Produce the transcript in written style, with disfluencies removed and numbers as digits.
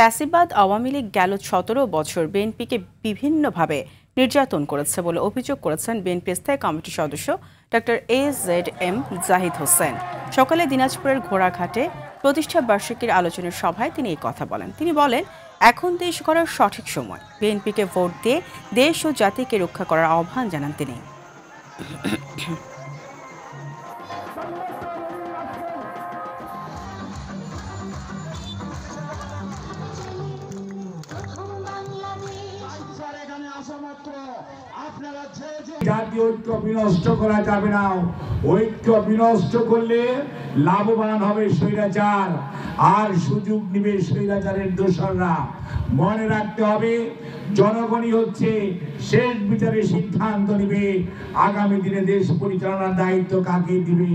ফ্যাসিবাদ আওয়ামী লীগ গেল ১৭ বছর বিএনপিকে বিভিন্নভাবে নির্যাতন করেছে বলে অভিযোগ করেছেন বিএনপি স্থায়ী কমিটির সদস্য ডক্টর AZM জাহিদ হোসেন। সকালে দিনাজপুরের ঘোড়াঘাটে প্রতিষ্ঠা বার্ষিকীর আলোচনার সভায় তিনি এই কথা বলেন। তিনি বলেন, এখন দেশ গড়ার সঠিক সময়। বিএনপিকে ভোট দিয়ে দেশ ও জাতিকে রক্ষা করার আহ্বান জানান তিনি। জাতীয় ঐক্য বিনষ্ট করা যাবে না। ঐক্য বিনষ্ট করলে লাভবান হবে স্বৈরাচার, আর সুযোগ নিবে স্বৈরাচারের দোসররা। মনে রাখতে হবে, জনগণই হচ্ছে শেষ বিচারে সিদ্ধান্ত নিবে আগামী দিনে দেশ পরিচালনার দায়িত্ব কাকে দিবে।